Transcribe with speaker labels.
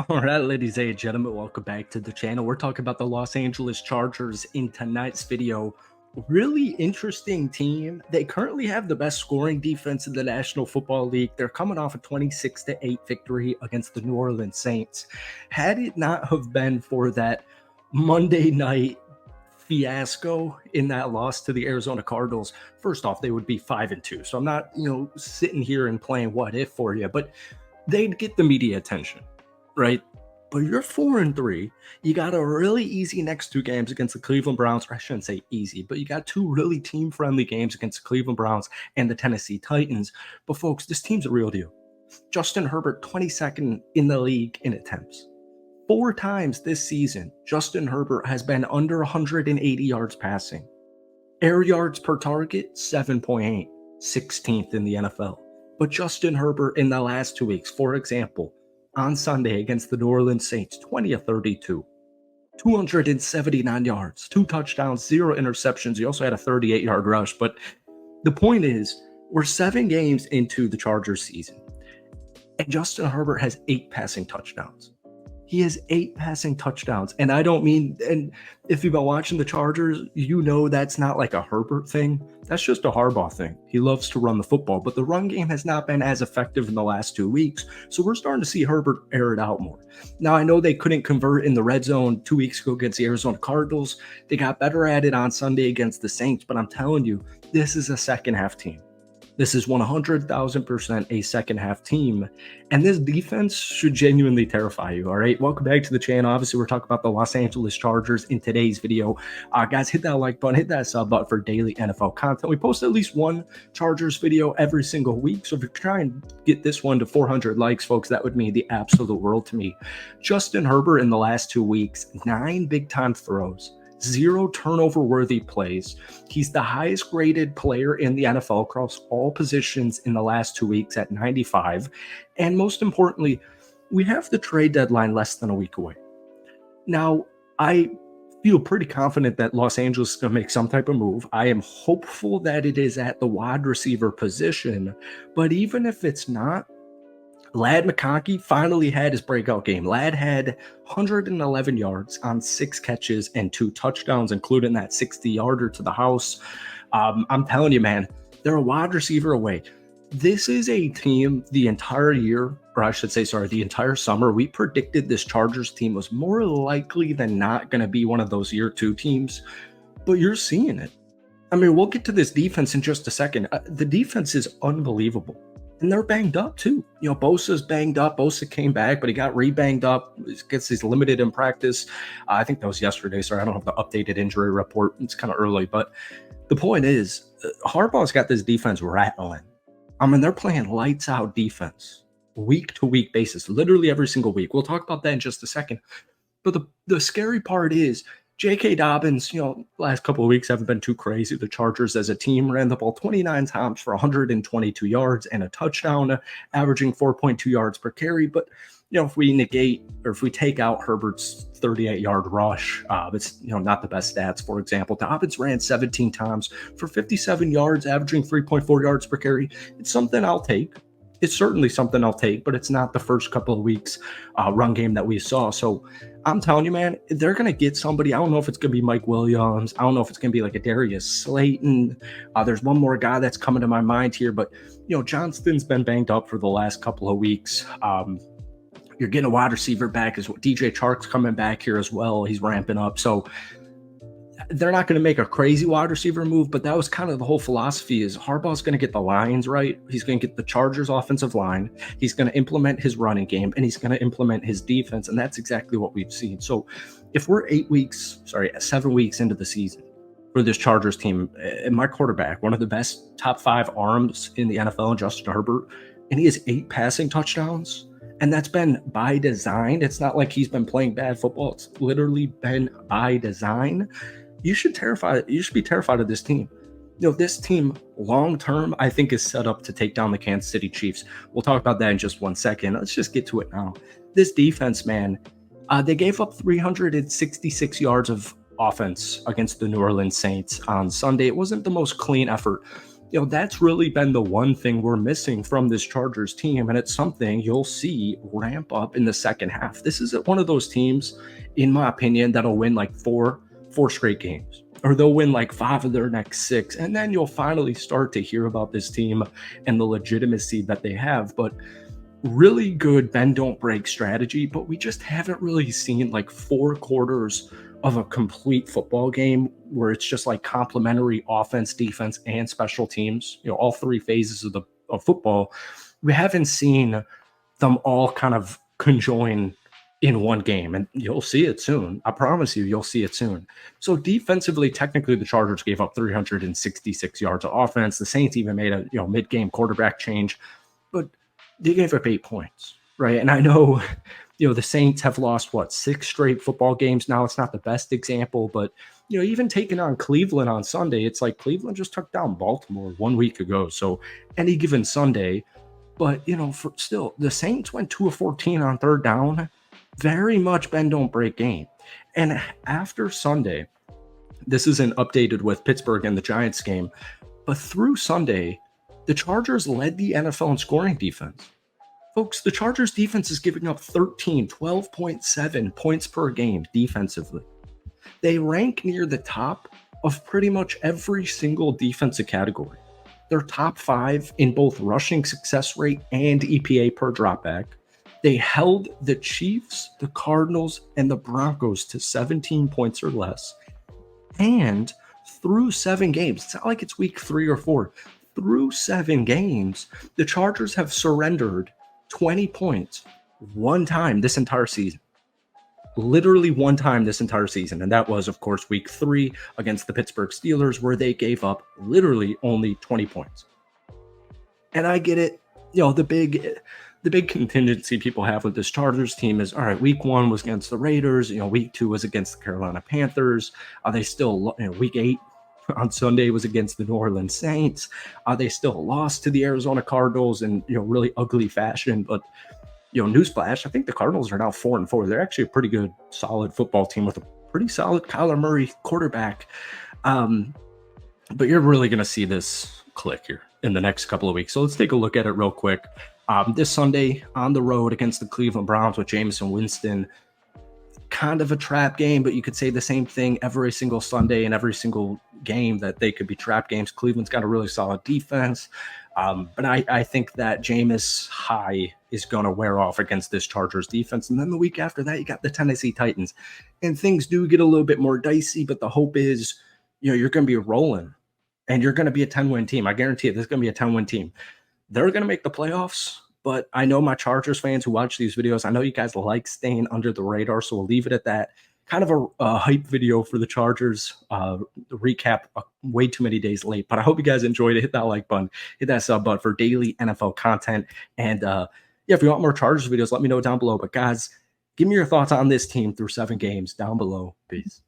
Speaker 1: All right, ladies and gentlemen, welcome back to the channel. We're talking about the Los Angeles Chargers in tonight's video. Really interesting team. They currently have the best scoring defense in the National Football League. They're coming off a 26-8 victory against the New Orleans Saints. Had it not have been for that Monday night fiasco in that loss to the Arizona Cardinals, first off, they would be 5-2. So I'm not, sitting here and playing what if for you, but they'd get the media attention, right? But you're 4-3. You got a really easy next two games against the Cleveland Browns. Or I shouldn't say easy, but you got two really team-friendly games against the Cleveland Browns and the Tennessee Titans. But folks, this team's a real deal. Justin Herbert, 22nd in the league in attempts. 4 times this season, Justin Herbert has been under 180 yards passing. Air yards per target, 7.8, 16th in the NFL. But Justin Herbert in the last 2 weeks, for example, on Sunday against the New Orleans Saints, 20 of 32, 279 yards, 2 touchdowns, 0 interceptions. He also had a 38-yard rush. But the point is, we're 7 games into the Chargers season, and Justin Herbert has 8 passing touchdowns. He has 8 passing touchdowns. And I don't mean, and if you've been watching the Chargers, you know that's not like a Herbert thing. That's just a Harbaugh thing. He loves to run the football, but the run game has not been as effective in the last 2 weeks. So we're starting to see Herbert air it out more. Now, I know they couldn't convert in the red zone 2 weeks ago against the Arizona Cardinals. They got better at it on Sunday against the Saints, but I'm telling you, this is a second half team. This is 100,000% a second half team. And this defense should genuinely terrify you. All right. Welcome back to the channel. Obviously, we're talking about the Los Angeles Chargers in today's video. Guys, hit that like button, hit that sub button for daily NFL content. We post at least one Chargers video every single week. So if you're trying to get this one to 400 likes, folks, that would mean the absolute world to me. Justin Herbert in the last 2 weeks, 9 big time throws, 0 turnover-worthy plays. He's the highest graded player in the NFL across all positions in the last 2 weeks at 95. And most importantly, we have the trade deadline less than a week away. Now, I feel pretty confident that Los Angeles is going to make some type of move. I am hopeful that it is at the wide receiver position. But even if it's not, Ladd McConkey finally had his breakout game. Ladd had 111 yards on 6 catches and 2 touchdowns, including that 60-yarder to the house. I'm telling you, man, they're a wide receiver away. This is a team the entire year, or I should say, the entire summer, we predicted this Chargers team was more likely than not going to be one of those year 2 teams, but you're seeing it. I mean, we'll get to this defense in just a second. The defense is unbelievable. And they're banged up too. Bosa's banged up. Bosa came back, but he got re-banged up. He's limited in practice. I think that was yesterday. Sorry, I don't have the updated injury report. It's kind of early. But the point is, Harbaugh's got this defense rattling. I mean, they're playing lights out defense, week to week basis, literally every single week. We'll talk about that in just a second. But the scary part is, J.K. Dobbins, last couple of weeks haven't been too crazy. The Chargers as a team ran the ball 29 times for 122 yards and a touchdown, averaging 4.2 yards per carry. But, if we negate or if we take out Herbert's 38-yard rush, it's, not the best stats. For example, Dobbins ran 17 times for 57 yards, averaging 3.4 yards per carry. It's something I'll take. It's certainly something I'll take, but it's not the first couple of weeks run game that we saw. So I'm telling you, man, they're going to get somebody. I don't know if it's going to be Mike Williams. I don't know if it's going to be like a Darius Slayton. There's one more guy that's coming to my mind here, but, Johnston's been banged up for the last couple of weeks. You're getting a wide receiver back. DJ Chark's coming back here as well. He's ramping up. So they're not going to make a crazy wide receiver move, but that was kind of the whole philosophy is Harbaugh's going to get the lines right. He's going to get the Chargers offensive line. He's going to implement his running game, and he's going to implement his defense. And that's exactly what we've seen. So if we're 7 weeks into the season for this Chargers team, and my quarterback, one of the best top 5 arms in the NFL, Justin Herbert, and he has 8 passing touchdowns. And that's been by design. It's not like he's been playing bad football. It's literally been by design. You should be terrified of this team. This team long-term, I think, is set up to take down the Kansas City Chiefs. We'll talk about that in just 1 second. Let's just get to it now. This defense, man, they gave up 366 yards of offense against the New Orleans Saints on Sunday. It wasn't the most clean effort, That's really been the one thing we're missing from this Chargers team, and it's something you'll see ramp up in the second half. This is one of those teams, in my opinion, that'll win like four straight games, or they'll win like five of their next six, and then you'll finally start to hear about this team and the legitimacy that they have. But really good bend don't break strategy, but we just haven't really seen like 4 quarters of a complete football game where it's just like complementary offense, defense, and special teams, all three phases of football. We haven't seen them all kind of conjoin in one game, and you'll see it soon. I promise you'll see it soon. So defensively, technically the Chargers gave up 366 yards of offense. The Saints even made a mid-game quarterback change, but they gave up 8 points, right? And I know, the Saints have lost what, 6 straight football games now. It's not the best example, but even taking on Cleveland on Sunday, it's like Cleveland just took down Baltimore 1 week ago. So any given Sunday, but for still, the Saints went 2 of 14 on third down. Very much bend don't break game. And after Sunday, this isn't updated with Pittsburgh and the Giants game, but through Sunday, the Chargers led the NFL in scoring defense. Folks, the Chargers defense is giving up 12.7 points per game defensively. They rank near the top of pretty much every single defensive category. They're top 5 in both rushing success rate and EPA per dropback. They held the Chiefs, the Cardinals, and the Broncos to 17 points or less. And through 7 games, it's not like it's week 3 or 4. Through 7 games, the Chargers have surrendered 20 points one time this entire season. Literally one time this entire season. And that was, of course, week 3 against the Pittsburgh Steelers, where they gave up literally only 20 points. And I get it. The big contingency people have with this Chargers team is, all right, week 1 was against the Raiders. Week 2 was against the Carolina Panthers. Are they still, week 8 on Sunday was against the New Orleans Saints. They still lost to the Arizona Cardinals in really ugly fashion. But newsflash, I think the Cardinals are now 4-4. They're actually a pretty good, solid football team with a pretty solid Kyler Murray quarterback. But you're really going to see this click here in the next couple of weeks. So let's take a look at it real quick. This Sunday on the road against the Cleveland Browns with Jameis Winston. Kind of a trap game, but you could say the same thing every single Sunday and every single game that they could be trap games. Cleveland's got a really solid defense, but I think that Jameis high is going to wear off against this Chargers defense. And then the week after that, you got the Tennessee Titans, and things do get a little bit more dicey, but the hope is, you're going to be rolling and you're going to be a 10-win team. I guarantee you, this is going to be a 10-win team. They're going to make the playoffs. But I know my Chargers fans who watch these videos, I know you guys like staying under the radar, so we'll leave it at that. Kind of a hype video for the Chargers. Recap way too many days late, but I hope you guys enjoyed it. Hit that like button, hit that sub button for daily NFL content. And if you want more Chargers videos, let me know down below. But guys, give me your thoughts on this team through 7 games down below. Peace.